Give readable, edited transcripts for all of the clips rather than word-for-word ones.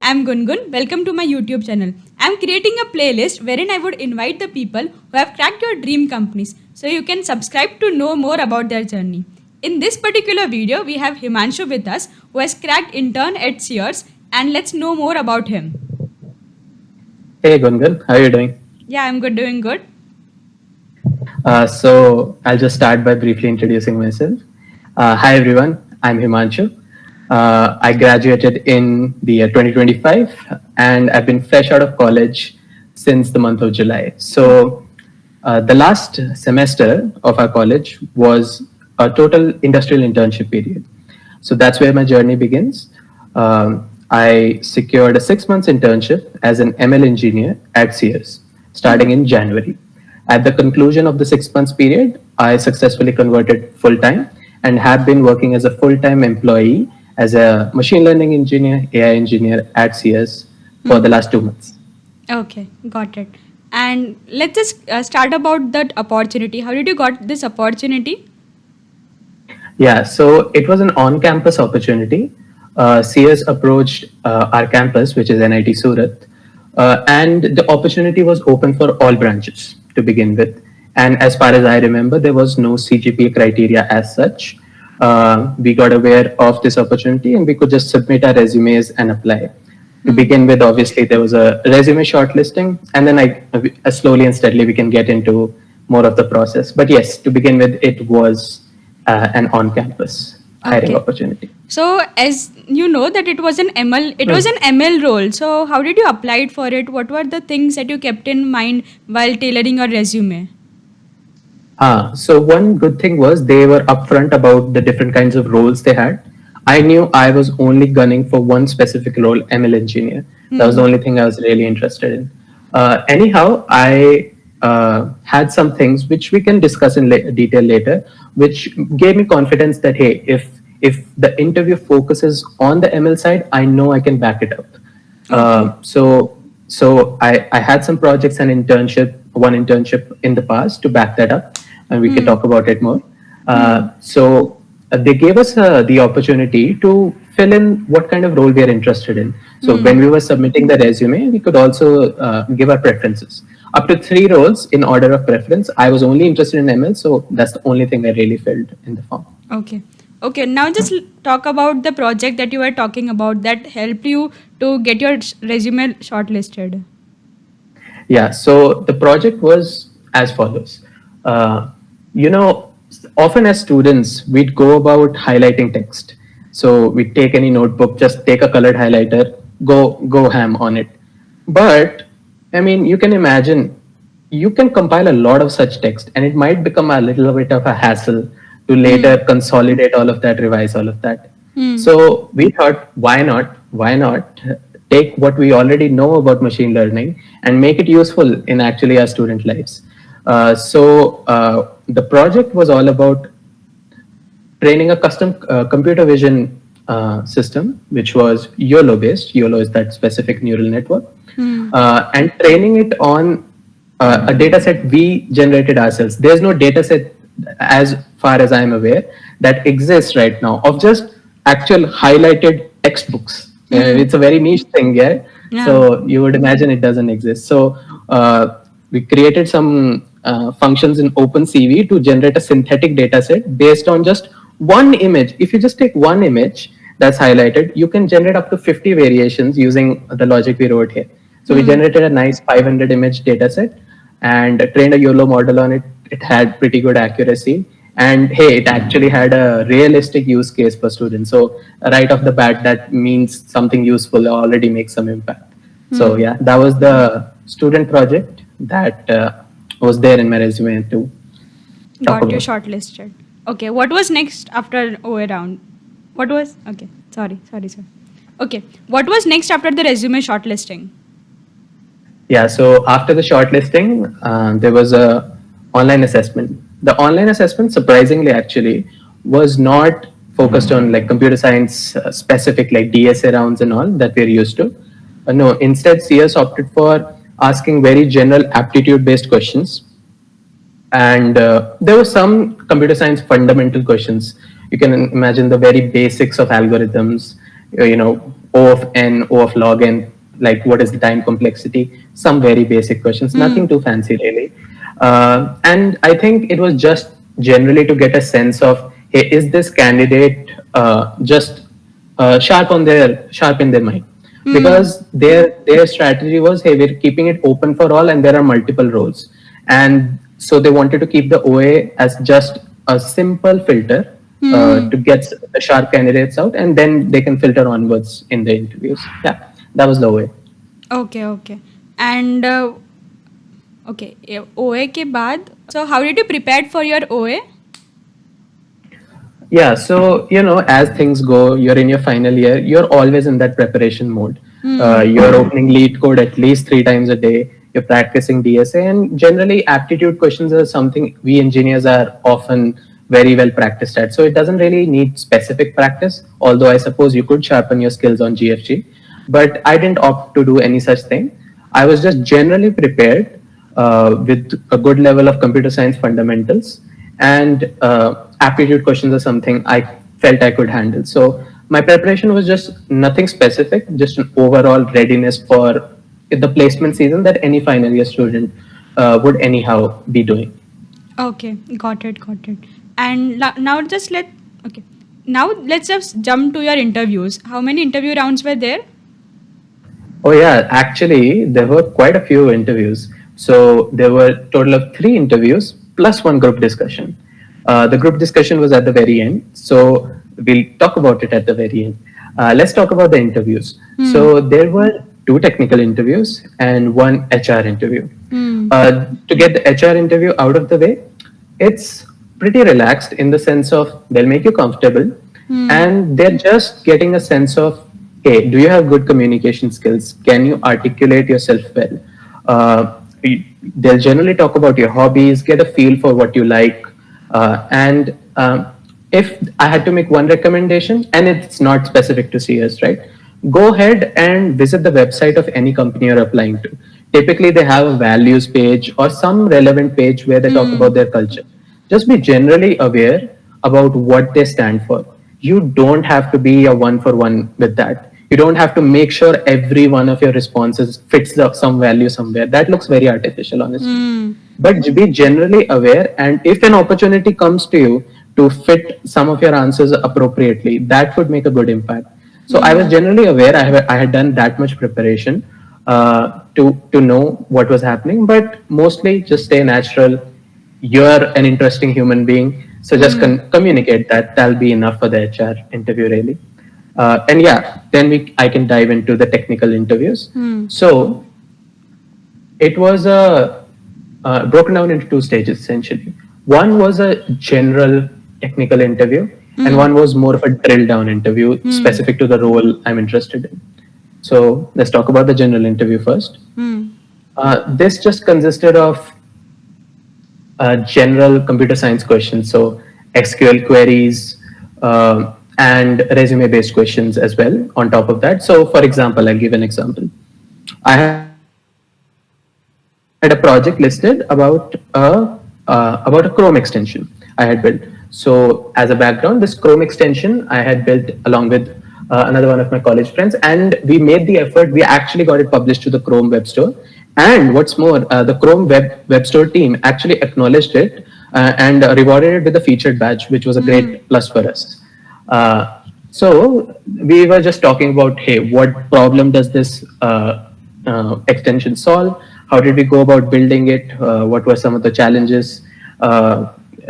I'm Gungun. Welcome to my YouTube channel. I'm creating a playlist wherein I would invite the people who have cracked your dream companies so you can subscribe to know more about their journey. In this particular video, we have Himanshu with us who has cracked intern at Searce, and let's know more about him. Hey Gungun, how are you doing? Yeah, I'm good, doing good. So I'll just start by briefly introducing myself. Hi everyone, I'm Himanshu. I graduated in the year 2025 and I've been fresh out of college since the month of July. So the last semester of our college was a total industrial internship period. So that's where my journey begins. I secured a 6 months internship as an ML engineer at Sears starting in January. At the conclusion of the 6 months period, I successfully converted full time and have been working as a full time employee as a machine learning engineer, AI engineer at CS for the last 2 months. Okay, got it. And let's just start about that opportunity. How did you got this opportunity? Yeah, so it was an on campus opportunity. CS approached our campus, which is NIT Surat, and the opportunity was open for all branches to begin with. And as far as I remember, there was no CGPA criteria as such. We got aware of this opportunity and we could just submit our resumes and apply. To begin with, obviously, there was a resume shortlisting, and then slowly and steadily we can get into more of the process. But yes, to begin with, it was an on-campus hiring opportunity. So as you know that it was an ML role. So how did you apply for it? What were the things that you kept in mind while tailoring your resume? So one good thing was they were upfront about the different kinds of roles they had. I knew I was only gunning for one specific role, ML engineer. That was the only thing I was really interested in. Anyhow, I had some things which we can discuss in detail later, which gave me confidence that, hey, if the interview focuses on the ML side, I know I can back it up. So I had some projects and one internship in the past to back that up, and we can talk about it more. So they gave us the opportunity to fill in what kind of role we are interested in. So when we were submitting the resume, we could also give our preferences. Up to 3 roles in order of preference. I was only interested in ML, so that's the only thing I really filled in the form. Okay, now just talk about the project that you were talking about that helped you to get your resume shortlisted. Yeah, so the project was as follows. Often as students, we'd go about highlighting text. So we'd take any notebook, just take a colored highlighter, go ham on it. But I mean, you can imagine, you can compile a lot of such text and it might become a little bit of a hassle to later consolidate all of that, revise all of that. So we thought, why not take what we already know about machine learning and make it useful in actually our student lives. The project was all about training a custom computer vision system, which was YOLO based. YOLO is that specific neural network. And training it on a data set we generated ourselves. There's no data set, as far as I'm aware, that exists right now of just actual highlighted textbooks. It's a very niche thing, yeah? So you would imagine it doesn't exist. So we created some functions in OpenCV to generate a synthetic data set based on just one image. If you just take one image that's highlighted, you can generate up to 50 variations using the logic we wrote here. So we generated a nice 500 image data set and trained a YOLO model on it. It had pretty good accuracy. And hey, it actually had a realistic use case for students. So right off the bat, that means something useful already makes some impact. So yeah, that was the student project that was there in my resume too. Got you shortlisted. Okay, what was next after OA round? Sorry. Okay, what was next after the resume shortlisting? Yeah, so after the shortlisting, there was a online assessment. The online assessment, surprisingly, actually, was not focused on like computer science specific, like DSA rounds and all that we're used to. No, instead, CS opted for asking very general aptitude-based questions. And there were some computer science fundamental questions. You can imagine the very basics of algorithms, O of n, O of log n, like what is the time complexity, some very basic questions, nothing too fancy really. And I think it was just generally to get a sense of, hey, is this candidate just sharp in their mind? Because their strategy was, hey, we're keeping it open for all, and there are multiple roles, and so they wanted to keep the OA as just a simple filter to get the sharp candidates out, and then they can filter onwards in the interviews. Yeah, that was the OA. Okay, okay. And okay, OA के बाद, so how did you prepare for your OA? Yeah, so as things go, you're in your final year, you're always in that preparation mode. You're opening lead code at least 3 times a day. You're practicing DSA, and generally aptitude questions are something we engineers are often very well practiced at. So it doesn't really need specific practice, although I suppose you could sharpen your skills on GFG. But I didn't opt to do any such thing. I was just generally prepared with a good level of computer science fundamentals, and aptitude questions are something I felt I could handle. So my preparation was just nothing specific, just an overall readiness for the placement season that any final year student would anyhow be doing. Okay, got it, got it. And now okay. Now let's just jump to your interviews. How many interview rounds were there? Oh yeah, actually there were quite a few interviews. So there were a total of 3 interviews plus one group discussion. The group discussion was at the very end, so we'll talk about it at the very end. Let's talk about the interviews. So there were 2 technical interviews and 1 HR interview. To get the HR interview out of the way, it's pretty relaxed in the sense of they'll make you comfortable, and they're just getting a sense of, hey, do you have good communication skills? Can you articulate yourself well? They'll generally talk about your hobbies, get a feel for what you like. And if I had to make one recommendation, and it's not specific to CS, right? Go ahead and visit the website of any company you're applying to. Typically, they have a values page or some relevant page where they talk about their culture. Just be generally aware about what they stand for. You don't have to be a 1-for-1 with that. You don't have to make sure every one of your responses fits some value somewhere. That looks very artificial, honestly. But be generally aware, and if an opportunity comes to you to fit some of your answers appropriately, that could make a good impact. So I was generally aware. I had done that much preparation to know what was happening, but mostly just stay natural. You're an interesting human being, so just communicate that. That'll be enough for the HR interview, really. And yeah, then I can dive into the technical interviews. So it was broken down into 2 stages essentially. One was a general technical interview, and one was more of a drill down interview specific to the role I'm interested in. So let's talk about the general interview first. This just consisted of general computer science questions, so SQL queries and resume-based questions as well on top of that. So for example, I'll give an example. I had a project listed about a Chrome extension I had built. So as a background, this Chrome extension I had built along with another one of my college friends, and we made the effort. We actually got it published to the Chrome Web Store. And what's more, the Chrome Web Store team actually acknowledged it and rewarded it with a featured badge, which was a great plus for us. So we were just talking about, hey, what problem does this extension solve? How did we go about building it? What were some of the challenges?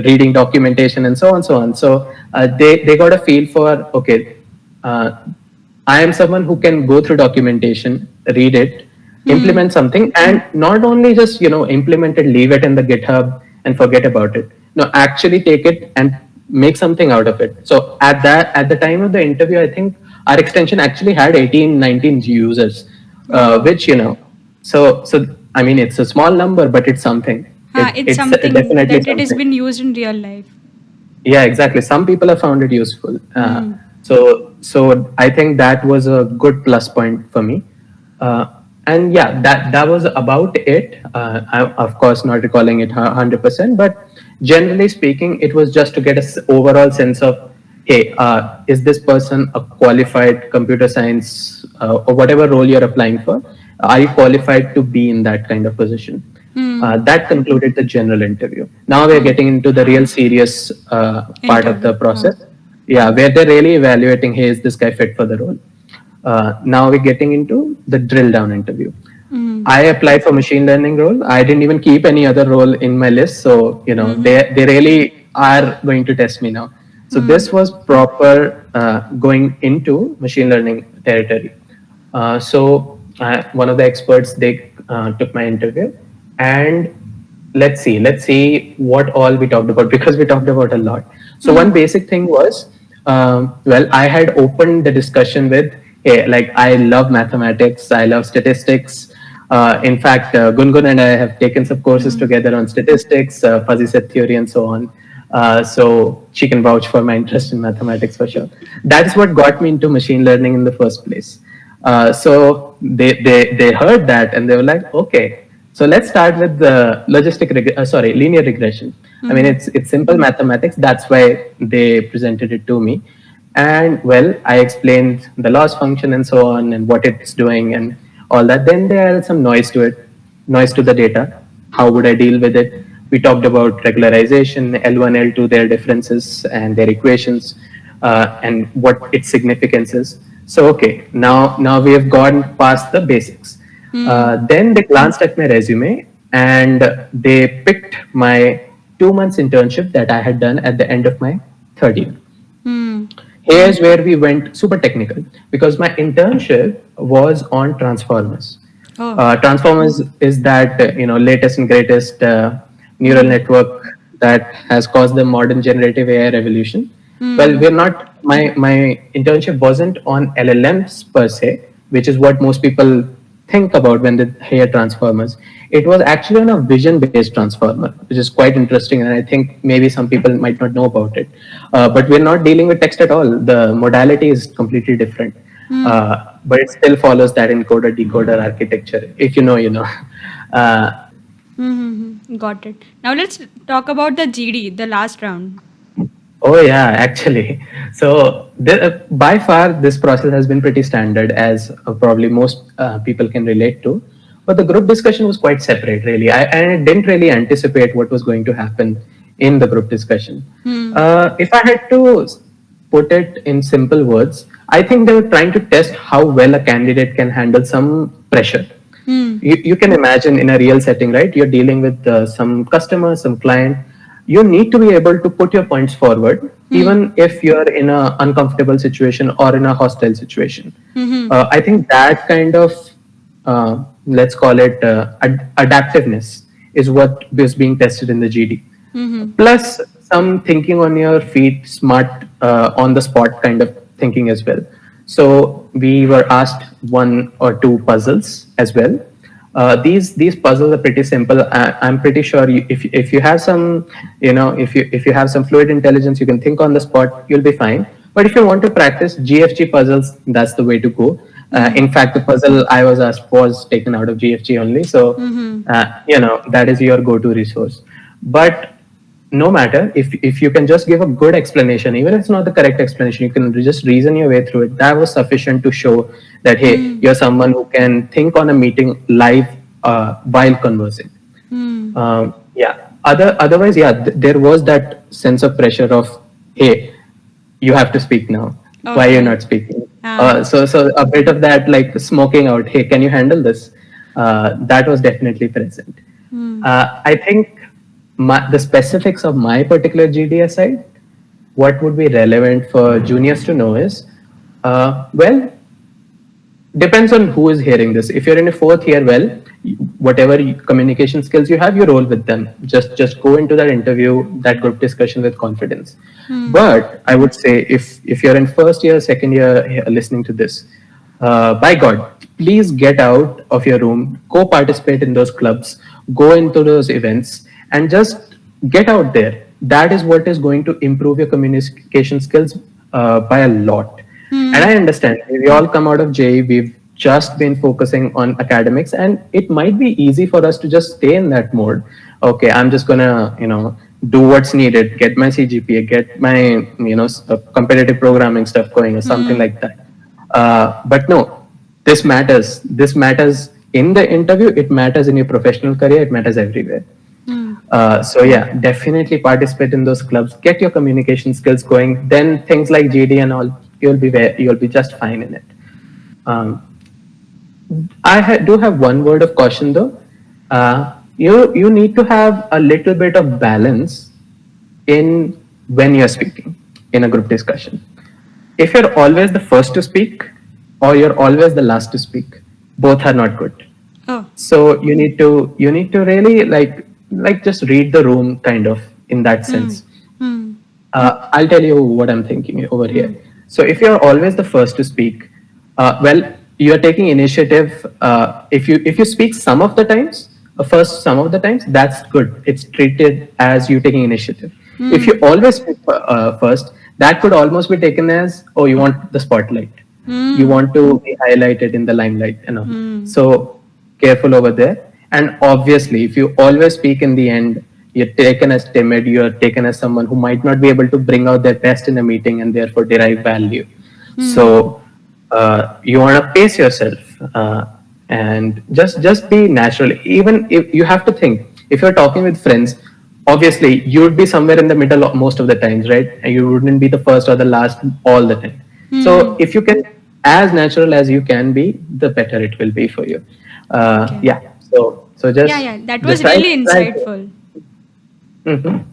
Reading documentation and so on, so on. So they got a feel for, okay, I am someone who can go through documentation, read it, implement something, and not only just implement it, leave it in the GitHub and forget about it. No, actually take it and make something out of it. So at the time of the interview, I think our extension actually had 19 users, which so I mean, it's a small number, but it's something. It's something definitely that it has been used in real life. Yeah, exactly. Some people have found it useful. So I think that was a good plus point for me. And yeah, that was about it. I'm of course not recalling it 100%, but generally speaking, it was just to get an overall sense of, hey, is this person a qualified computer science or whatever role you're applying for? Are you qualified to be in that kind of position? That concluded the general interview. Now we're getting into the real serious part of Interview. the process. Yeah, where they're really evaluating, hey, is this guy fit for the role? Now we're getting into the drill down interview. I applied for machine learning role. I didn't even keep any other role in my list. So, they really are going to test me now. So this was proper going into machine learning territory. One of the experts, they took my interview, and let's see what all we talked about, because we talked about a lot. So one basic thing was, I had opened the discussion with, hey, like, I love mathematics, I love statistics. In fact, Gungun and I have taken some courses together on statistics, fuzzy set theory, and so on. So she can vouch for my interest in mathematics for sure. That's what got me into machine learning in the first place. So they heard that, and they were like, okay, so let's start with the linear regression. I mean, it's simple mathematics. That's why they presented it to me. And I explained the loss function and so on, and what it's doing and all that. Then there added some noise to the data. How would I deal with it? We talked about regularization, L1, L2, their differences and their equations, and what its significance is. So, okay, now we have gone past the basics. Then they glanced at my resume, and they picked my 2 months internship that I had done at the end of my third year. Here's where we went super technical, because my internship was on transformers. Transformers is that latest and greatest neural network that has caused the modern generative AI revolution. We're not. My internship wasn't on LLMs per se, which is what most people think about when they hear transformers. It was actually on a vision-based transformer, which is quite interesting, and I think maybe some people might not know about it. But we're not dealing with text at all. The modality is completely different, but it still follows that encoder-decoder architecture. If you know, you know. Got it. Now let's talk about the GD, the last round. Oh yeah, actually. So by far, this process has been pretty standard, as probably most people can relate to. But the group discussion was quite separate, really. I didn't really anticipate what was going to happen in the group discussion. If I had to put it in simple words, I think they were trying to test how well a candidate can handle some pressure. You can imagine in a real setting, right? You're dealing with some customer, some client. You need to be able to put your points forward, even if you're in an uncomfortable situation or in a hostile situation. I think that kind of, let's call it adaptiveness, is what is being tested in the GD. Plus some thinking on your feet, smart, on the spot kind of thinking as well. So we were asked 1 or 2 puzzles as well. These puzzles are pretty simple. I'm pretty sure if you have some, if you have some fluid intelligence, you can think on the spot, you'll be fine. But if you want to practice GFG puzzles, that's the way to go. In fact, the puzzle I was asked was taken out of GFG only. So, that is your go-to resource. But no matter, if you can just give a good explanation, even if it's not the correct explanation, you can just reason your way through it. That was sufficient to show that, hey, you're someone who can think on a meeting live while conversing. Otherwise, there was that sense of pressure of, hey, you have to speak now. Okay. Why you're not speaking? So a bit of that, like smoking out. Hey, can you handle this? That was definitely present. I think the specifics of my particular GDS side, what would be relevant for juniors to know is, depends on who is hearing this. If you're in a 4th year, whatever communication skills you have, you roll with them. Just go into that interview, that group discussion with confidence. But I would say if you're in 1st year, 2nd year listening to this, by God, please get out of your room, go participate in those clubs, go into those events, and just get out there. That is what is going to improve your communication skills by a lot. And I understand, we all come out of JE, we've just been focusing on academics, and it might be easy for us to just stay in that mode. Okay, I'm just gonna, do what's needed, get my CGPA, get my competitive programming stuff going, or something like that. But no, this matters. This matters in the interview. It matters in your professional career. It matters everywhere. So yeah, definitely participate in those clubs. Get your communication skills going. Then things like GD and all, you'll be just fine in it. Um, do have one word of caution though. You need to have a little bit of balance in when you're speaking in a group discussion. If you're always the first to speak or you're always the last to speak, both are not good. Oh. So you need to really like just read the room kind of in that sense. I'll tell you what I'm thinking over here. So if you're always the first to speak, well, you're taking initiative. If you speak some of the times, first some of the times, that's good. It's treated as you taking initiative. If you always speak first, that could almost be taken as, oh, you want the spotlight. You want to be highlighted in the limelight, So careful over there. And obviously, if you always speak in the end, you're taken as timid, you're taken as someone who might not be able to bring out their best in a meeting and therefore derive value. So you want to pace yourself and just be natural. Even if you have to think, if you're talking with friends, obviously you would be somewhere in the middle most of the times, right? And you wouldn't be the first or the last all the time. So if you can, as natural as you can be, the better it will be for you. Yeah. So just that was really insightful.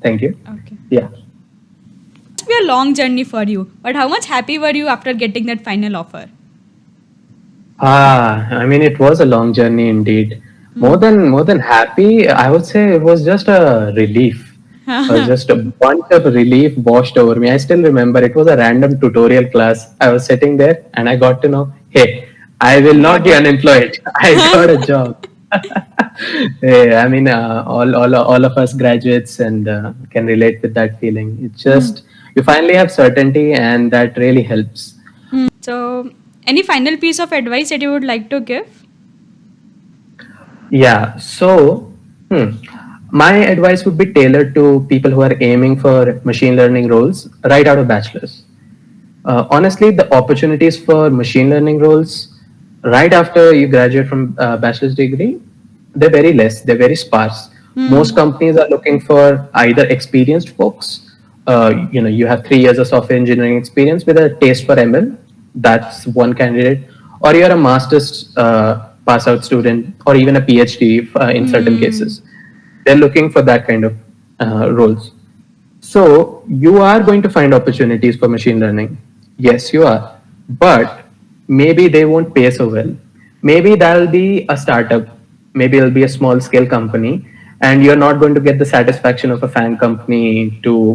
Thank you. Okay. Yeah. It must be a long journey for you, but how much happy were you after getting that final offer? I mean, it was a long journey indeed. More than happy, I would say it was just a relief. It was just a bunch of relief washed over me. I still remember it was a random tutorial class. I was sitting there and I got to know, hey, I will not be unemployed. I got a job. Hey, I mean, all of us graduates and can relate with that feeling. It's just you finally have certainty, and that really helps. So, any final piece of advice that you would like to give? Yeah. So, my advice would be tailored to people who are aiming for machine learning roles right out of bachelor's. Honestly, the opportunities for machine learning roles right after you graduate from bachelor's degree, they're very less. They're very sparse. Most companies are looking for either experienced folks. You have 3 years of software engineering experience with a taste for ML. That's one candidate. Or you're a master's pass out student, or even a PhD in certain cases. They're looking for that kind of roles. So you are going to find opportunities for machine learning. Yes, you are. But maybe they won't pay so well. Maybe that'll be a startup. Maybe it'll be a small scale company, and you're not going to get the satisfaction of a fan company to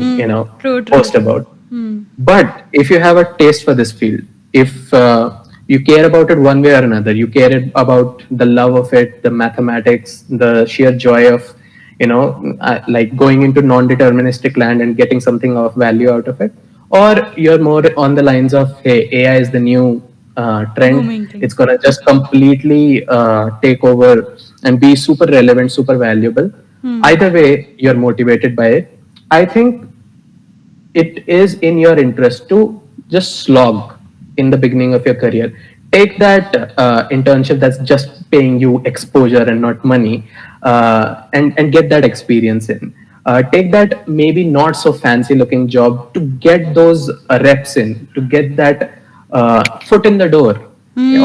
post about. But if you have a taste for this field, if you care about it one way or another, you care about the love of it, the mathematics, the sheer joy of like going into non-deterministic land and getting something of value out of it, or you're more on the lines of, hey, AI is the new trend. It's gonna just completely take over and be super relevant, super valuable. Either way, you're motivated by it. I think it is in your interest to just slog in the beginning of your career. Take that internship that's just paying you exposure and not money, and get that experience in. Take that maybe not so fancy looking job to get those reps in, to get that foot in the door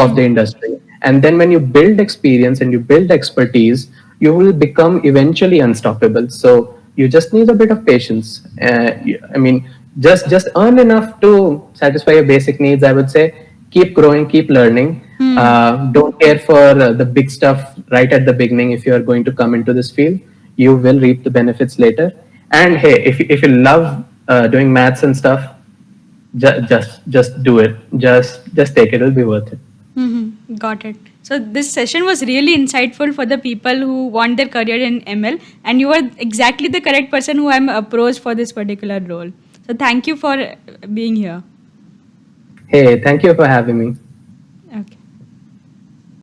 of the industry. And then when you build experience and you build expertise, you will become eventually unstoppable. So you just need a bit of patience. I mean, just earn enough to satisfy your basic needs, I would say. Keep growing, keep learning. Don't care for the big stuff right at the beginning. If you are going to come into this field, you will reap the benefits later. And hey, if you love doing maths and stuff, just do it. Just take it. It'll be worth it. Got it. So this session was really insightful for the people who want their career in ML, and you are exactly the correct person who I'm approached for this particular role. So thank you for being here. Hey, thank you for having me.